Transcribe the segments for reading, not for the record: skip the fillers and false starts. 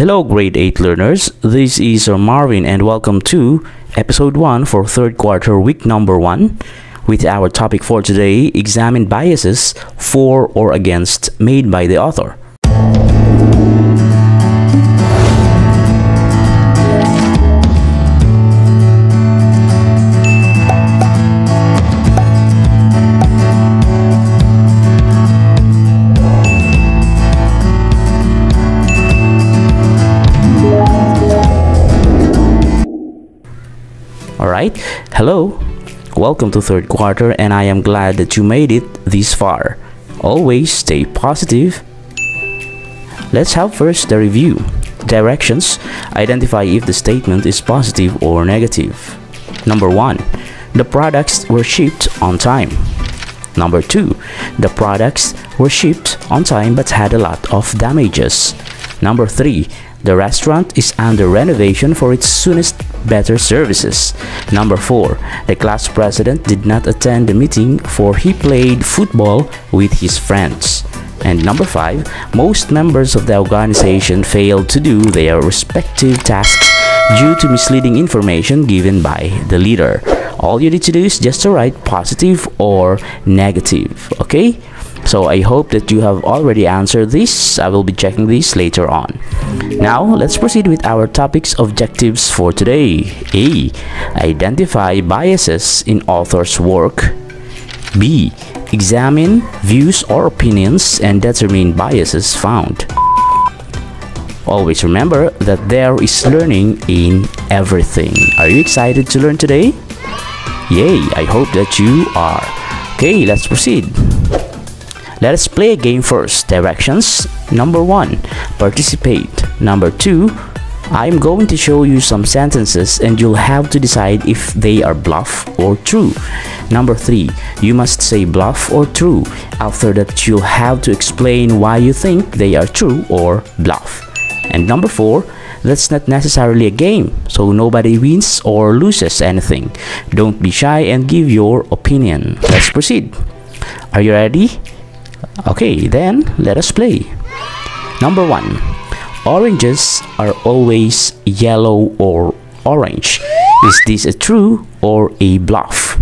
Hello grade 8 learners, this is Marvin and welcome to episode 1 for third quarter week number 1 with our topic for today, examine biases for or against made by the author. Alright, hello, welcome to third quarter and I am glad that you made it this far. Always stay positive. Let's have first the review. Directions: identify if the statement is positive or negative. Number 1, the products were shipped on time. Number 2, the products were shipped on time but had a lot of damages. Number 3, the restaurant is under renovation for its soonest better services. Number 4, the class president did not attend the meeting for he played football with his friends. And number 5, most members of the organization failed to do their respective tasks due to misleading information given by the leader. All you need to do is just to write positive or negative, okay? So I hope that you have already answered this. I will be checking this later on. Now, let's proceed with our topics objectives for today. A. Identify biases in author's work. B. Examine views or opinions and determine biases found. Always remember that there is learning in everything. Are you excited to learn today? Yay, I hope that you are. Okay, let's proceed. Let us play a game first. Directions: number 1, participate. Number 2, I'm going to show you some sentences and you'll have to decide if they are bluff or true. Number 3, you must say bluff or true. After that, you'll have to explain why you think they are true or bluff. And number 4, that's not necessarily a game, so nobody wins or loses anything. Don't be shy and give your opinion. Let's proceed. Are you ready? Okay, then let us play. Number 1, oranges are always yellow or orange. Is this a true or a bluff?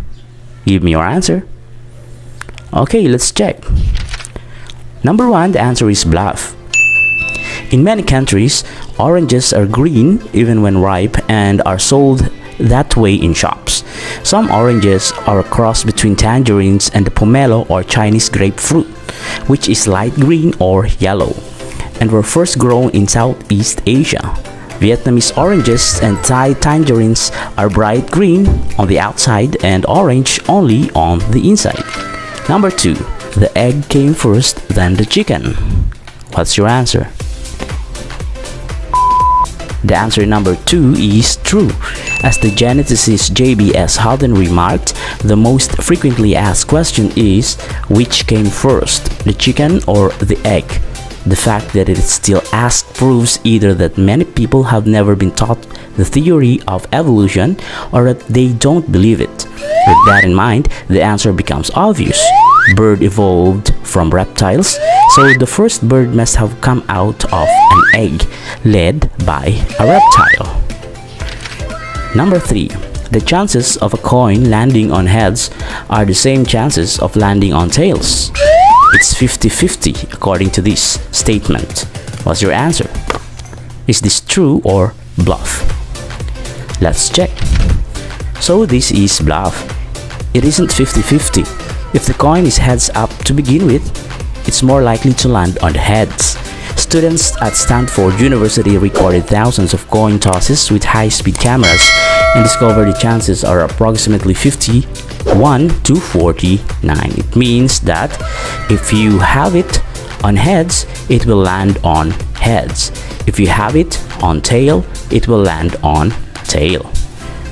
Give me your answer. Okay, let's check. Number 1, the answer is bluff. In many countries, oranges are green even when ripe and are sold that way in shops. Some oranges are a cross between tangerines and the pomelo or Chinese grapefruit, which is light green or yellow, and were first grown in Southeast Asia. Vietnamese oranges and Thai tangerines are bright green on the outside and orange only on the inside. Number 2, the egg came first than the chicken. What's your answer? The answer number 2 is true. As the geneticist J.B.S. Hutton remarked, the most frequently asked question is, which came first, the chicken or the egg? The fact that it is still asked proves either that many people have never been taught the theory of evolution or that they don't believe it. With that in mind, the answer becomes obvious. Bird evolved from reptiles, so the first bird must have come out of an egg laid by a reptile. Number 3, the chances of a coin landing on heads are the same chances of landing on tails. It's 50-50 according to this statement. What's your answer? Is this true or bluff? Let's check. So this is bluff. It isn't 50-50. If the coin is heads up to begin with, it's more likely to land on the heads. Students at Stanford University recorded thousands of coin tosses with high-speed cameras and discovered the chances are approximately 51 to 49. It means that if you have it on heads, it will land on heads. If you have it on tail, it will land on tail.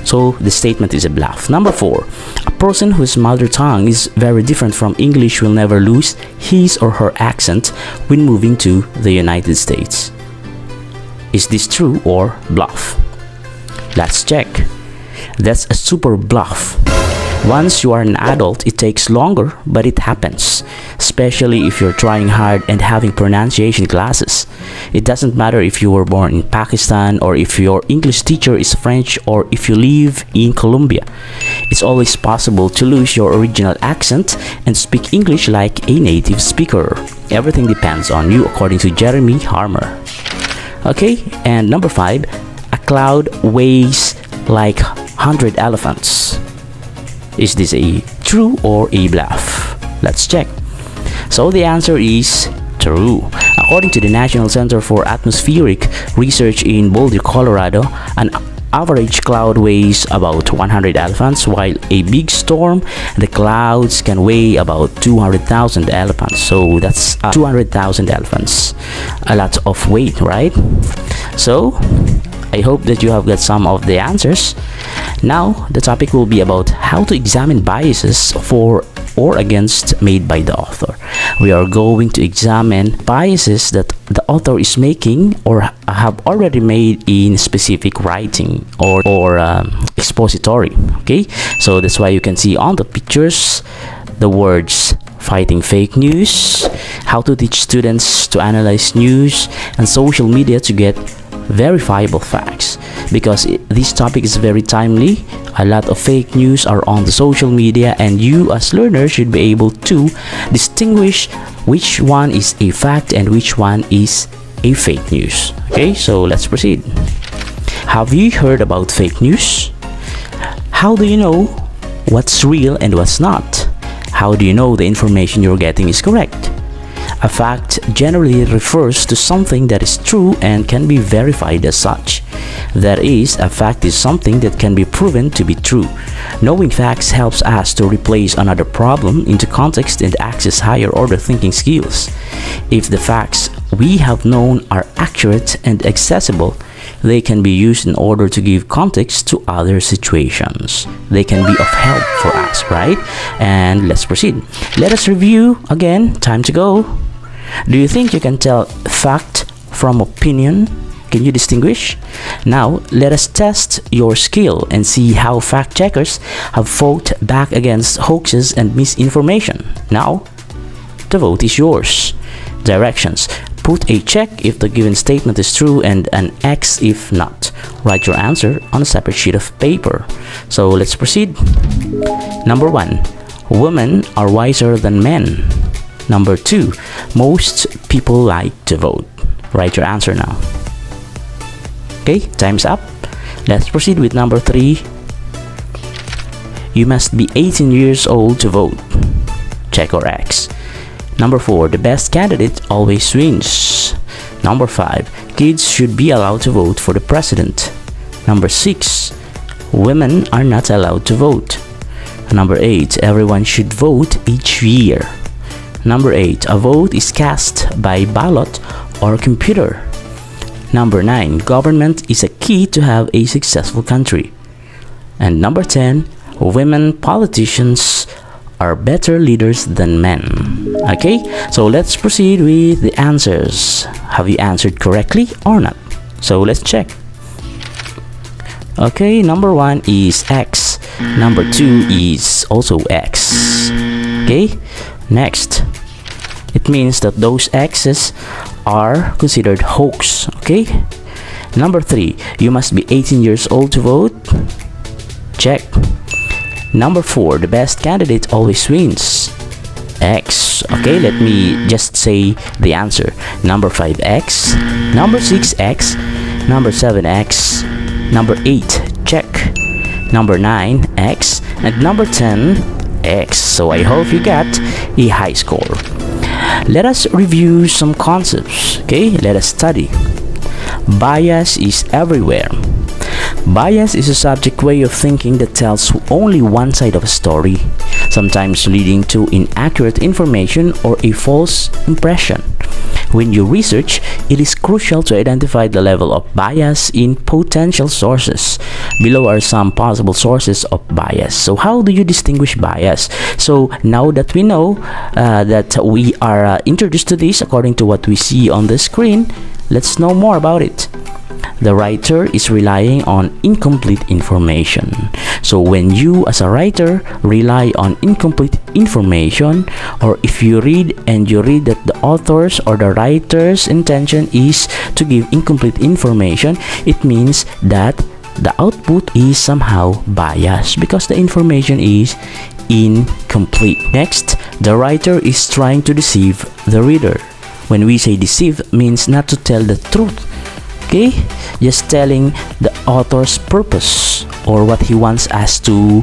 So the statement is a bluff. Number 4, a person whose mother tongue is very different from English will never lose his or her accent when moving to the United States. Is this true or bluff? Let's check. That's a super bluff. Once you are an adult, it takes longer, but it happens, especially if you're trying hard and having pronunciation classes. It doesn't matter if you were born in Pakistan, or if your English teacher is French, or if you live in Colombia. It's always possible to lose your original accent and speak English like a native speaker. Everything depends on you, according to Jeremy Harmer. Okay, and number 5, a cloud weighs like 100 elephants. Is this a true or a bluff? Let's check. So the answer is true. According to the National Center for Atmospheric Research in Boulder, Colorado, an average cloud weighs about 100 elephants, while a big storm, the clouds can weigh about 200,000 elephants. So that's 200,000 elephants. A lot of weight, right? So I hope that you have got some of the answers. Now the topic will be about how to examine biases for or against made by the author. We are going to examine biases that the author is making or have already made in specific writing or expository. Okay, so that's why you can see on the pictures the words fighting fake news, how to teach students to analyze news, and social media to get verifiable facts. Because this topic is very timely, a lot of fake news are on the social media, and you as learners should be able to distinguish which one is a fact and which one is a fake news. Okay, so let's proceed. Have you heard about fake news? How do you know what's real and what's not? How do you know the information you're getting is correct? A fact generally refers to something that is true and can be verified as such. That is, a fact is something that can be proven to be true. Knowing facts helps us to replace another problem into context and access higher order thinking skills. If the facts we have known are accurate and accessible, they can be used in order to give context to other situations. They can be of help for us, right? And let's proceed. Let us review again. Time to go. Do you think you can tell fact from opinion? Can you distinguish? Now, let us test your skill and see how fact checkers have fought back against hoaxes and misinformation. Now, the vote is yours. Directions. Put a check if the given statement is true and an X if not. Write your answer on a separate sheet of paper. So let's proceed. Number 1. Women are wiser than men. Number 2. Most people like to vote. Write your answer now. Okay, time's up. Let's proceed with number 3. You must be 18 years old to vote. Check or X. Number 4. The best candidate always wins. Number 5. Kids should be allowed to vote for the president. Number 6. Women are not allowed to vote. Number 8. Everyone should vote each year. Number 8. A vote is cast by ballot or computer. Number 9. Government is a key to have a successful country. And number 10. Women politicians are better leaders than men. Okay, so let's proceed with the answers. Have you answered correctly or not? So let's check. Okay, number 1 is X. Number 2 is also X. Okay, next. It means that those X's are considered hoax. Okay, number 3. You must be 18 years old to vote. Check. Number 4. The best candidate always wins. X. Okay, let me just say the answer. Number 5, X. Number 6, X. Number 7, X. Number 8, check. Number 9, X. And number 10, X. So I hope you got a high score. Let us review some concepts. Okay, let us study. Bias is everywhere. Bias is a subject way of thinking that tells only one side of a story, sometimes leading to inaccurate information or a false impression. When you research, it is crucial to identify the level of bias in potential sources. Below are some possible sources of bias. So how do you distinguish bias? So now that we know that we are introduced to this according to what we see on the screen, let's know more about it. the writer is relying on incomplete information. So when you as a writer rely on incomplete information, or if you read and you read that the author's or the writer's intention is to give incomplete information, it means that the output is somehow biased because the information is incomplete. Next, the writer is trying to deceive the reader. When we say deceive, means not to tell the truth, okay? Just telling the author's purpose or what he wants us to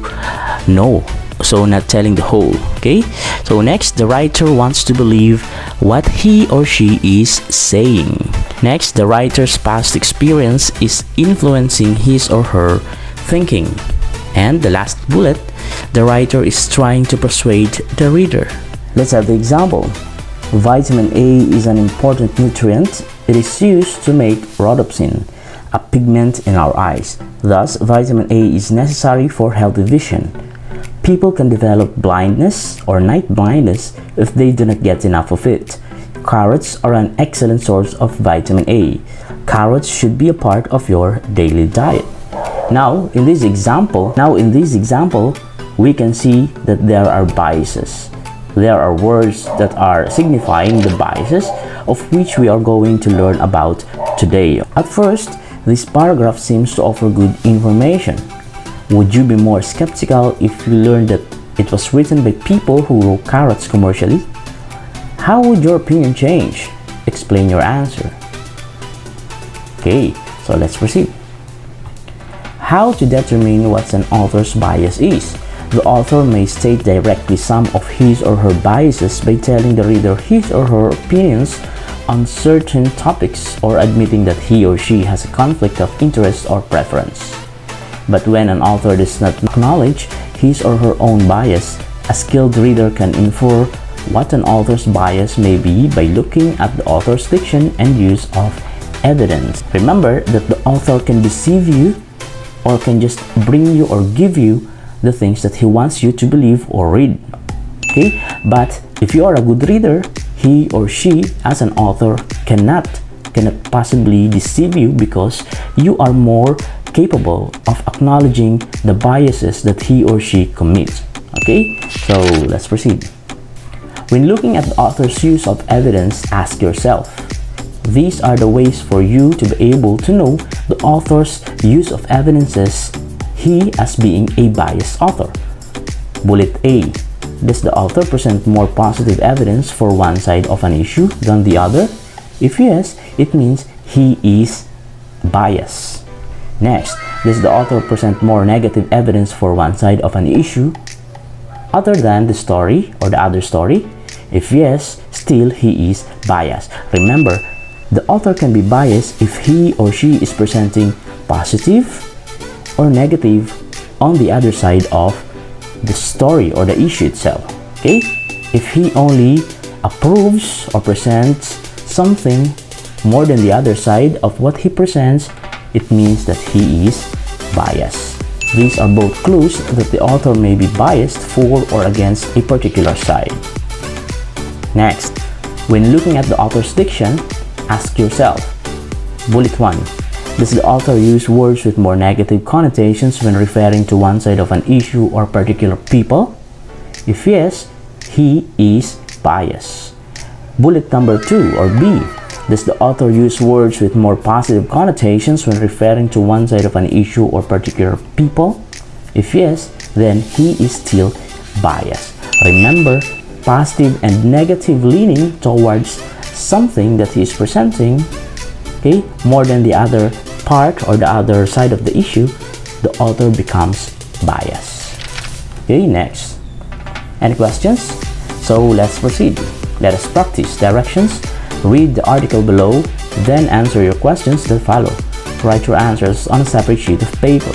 know. So not telling the whole, okay? So next, the writer wants to believe what he or she is saying. Next, the writer's past experience is influencing his or her thinking. And the last bullet, the writer is trying to persuade the reader. Let's have the example. Vitamin A is an important nutrient. It is used to make rhodopsin, a pigment in our eyes. Thus, vitamin A is necessary for healthy vision. People can develop blindness or night blindness if they do not get enough of it. Carrots are an excellent source of vitamin A. Carrots should be a part of your daily diet. Now, in this example, we can see that there are biases. There are words that are signifying the biases of which we are going to learn about today. At first, this paragraph seems to offer good information. Would you be more skeptical if you learned that it was written by people who grow carrots commercially? How would your opinion change? Explain your answer. Okay, so let's proceed. How to determine what an author's bias is. The author may state directly some of his or her biases by telling the reader his or her opinions on certain topics or admitting that he or she has a conflict of interest or preference. But when an author does not acknowledge his or her own bias, a skilled reader can infer what an author's bias may be by looking at the author's diction and use of evidence. Remember that the author can deceive you or can just bring you or give you the things that he wants you to believe or read, okay? But if you are a good reader, he or she as an author cannot possibly deceive you because you are more capable of acknowledging the biases that he or she commits, okay? So let's proceed. When looking at the author's use of evidence, ask yourself, these are the ways for you to be able to know the author's use of evidences, he as being a biased author. Bullet A. Does the author present more positive evidence for one side of an issue than the other? If yes, it means he is biased. Next, does the author present more negative evidence for one side of an issue other than the story or the other story? If yes, still he is biased. Remember, the author can be biased if he or she is presenting positive or negative on the other side of the story or the issue itself, okay? If he only approves or presents something more than the other side of what he presents, it means that he is biased. These are both clues that the author may be biased for or against a particular side. Next, when looking at the author's diction, ask yourself, Bullet 1. Does the author use words with more negative connotations when referring to one side of an issue or particular people? If yes, he is biased. Bullet number 2 or B. Does the author use words with more positive connotations when referring to one side of an issue or particular people? If yes, then he is still biased. Remember, positive and negative leaning towards something that he is presenting, okay, more than the other part or the other side of the issue, the author becomes biased. Okay, next. Any questions? So let's proceed. Let us practice directions. Read the article below, then answer your questions that follow. Write your answers on a separate sheet of paper.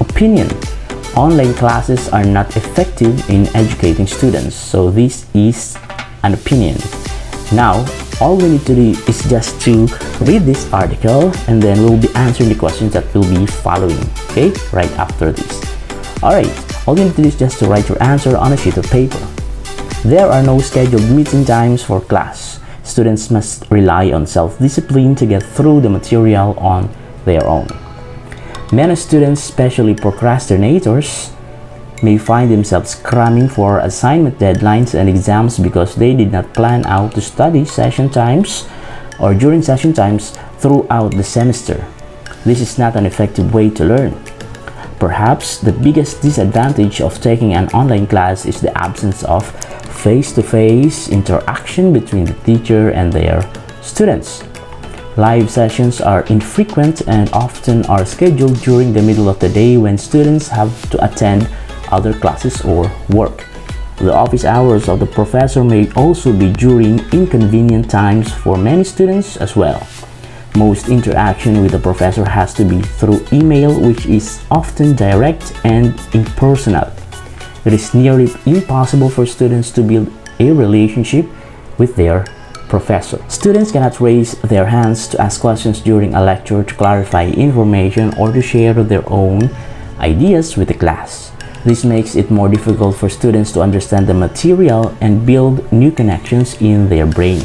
Opinion. Online classes are not effective in educating students, so this is an opinion. Now, all we need to do is just to read this article and then we'll be answering the questions that will be following, okay, right after this. Alright, all you need to do is just to write your answer on a sheet of paper. There are no scheduled meeting times for class. Students must rely on self-discipline to get through the material on their own. Many students, especially procrastinators, may find themselves cramming for assignment deadlines and exams because they did not plan out to study session times or during session times throughout the semester. This is not an effective way to learn. Perhaps the biggest disadvantage of taking an online class is the absence of face-to-face interaction between the teacher and their students. Live sessions are infrequent and often are scheduled during the middle of the day when students have to attend other classes or work. The office hours of the professor may also be during inconvenient times for many students as well. Most interaction with the professor has to be through email, which is often direct and impersonal. It is nearly impossible for students to build a relationship with their professor. Students cannot raise their hands to ask questions during a lecture, to clarify information, or to share their own ideas with the class. This makes it more difficult for students to understand the material and build new connections in their brain.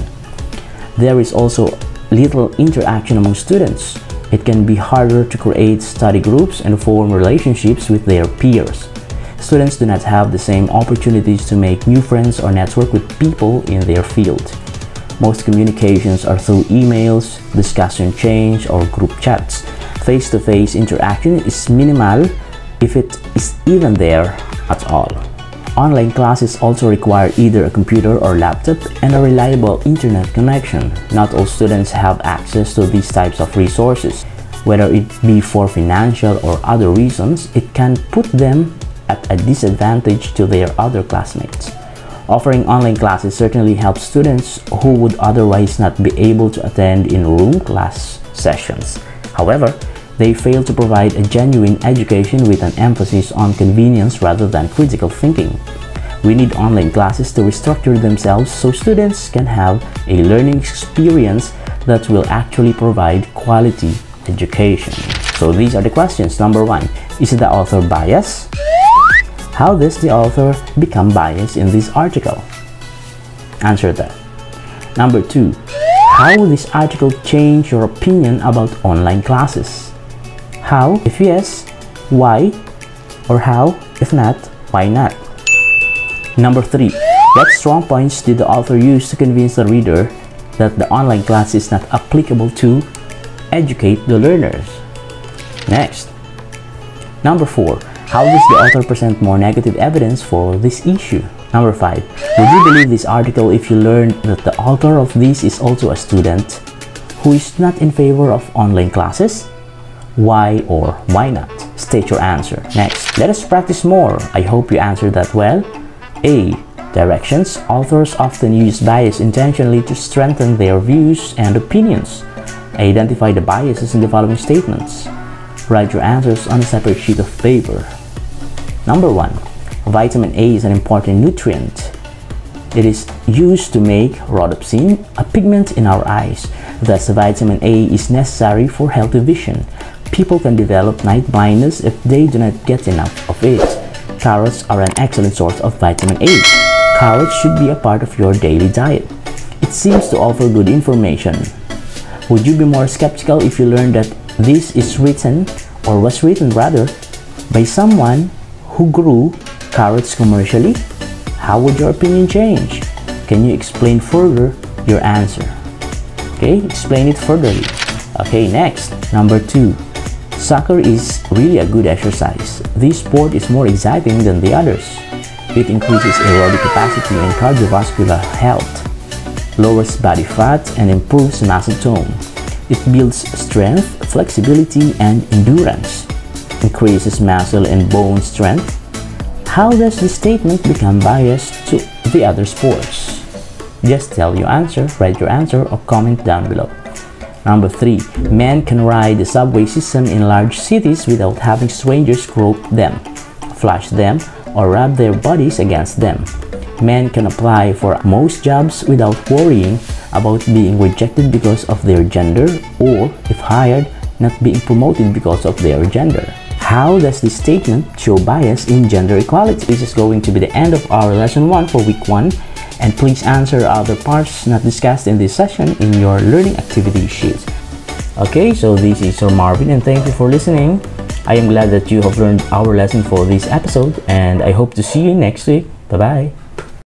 There is also little interaction among students. It can be harder to create study groups and form relationships with their peers. Students do not have the same opportunities to make new friends or network with people in their field. Most communications are through emails, discussion chains, or group chats. Face-to-face interaction is minimal, if it is even there at all. Online classes also require either a computer or laptop and a reliable internet connection. Not all students have access to these types of resources. Whether it be for financial or other reasons, it can put them at a disadvantage to their other classmates. Offering online classes certainly helps students who would otherwise not be able to attend in-room class sessions. However, they fail to provide a genuine education with an emphasis on convenience rather than critical thinking. We need online classes to restructure themselves so students can have a learning experience that will actually provide quality education. So these are the questions. Number 1, is the author biased? How does the author become biased in this article? Answer that. Number 2, how will this article change your opinion about online classes? How, if yes, why? Or how, if not, why not? Number 3, what strong points did the author use to convince the reader that the online class is not applicable to educate the learners? Next. Number 4, how does the author present more negative evidence for this issue? Number 5, would you believe this article if you learned that the author of this is also a student who is not in favor of online classes? Why or why not? State your answer. Next, let us practice more. I hope you answered that well. A. Directions. Authors often use bias intentionally to strengthen their views and opinions. Identify the biases in the following statements. Write your answers on a separate sheet of paper. Number 1. Vitamin A is an important nutrient. It is used to make rhodopsin, a pigment in our eyes. Thus, vitamin A is necessary for healthy vision. People can develop night blindness if they do not get enough of it. Carrots are an excellent source of vitamin A. Carrots should be a part of your daily diet. It seems to offer good information. Would you be more skeptical if you learned that this is written, or was written rather, by someone who grew carrots commercially? How would your opinion change? Can you explain further your answer? Okay, explain it furtherly. Okay, next. Number 2. Soccer is really a good exercise. This sport is more exciting than the others. It increases aerobic capacity and cardiovascular health, lowers body fat, and improves muscle tone. It builds strength, flexibility, and endurance, increases muscle and bone strength. How does this statement become biased to the other sports? Just tell your answer, write your answer, or comment down below. Number 3. Men can ride the subway system in large cities without having strangers grope them, flash them, or rub their bodies against them. Men can apply for most jobs without worrying about being rejected because of their gender, or, if hired, not being promoted because of their gender. How does this statement show bias in gender equality? This is going to be the end of our lesson 1 for week 1, and please answer other parts not discussed in this session in your learning activity sheet. Okay, so this is Sir Marvin and thank you for listening. I am glad that you have learned our lesson for this episode and I hope to see you next week. Bye bye.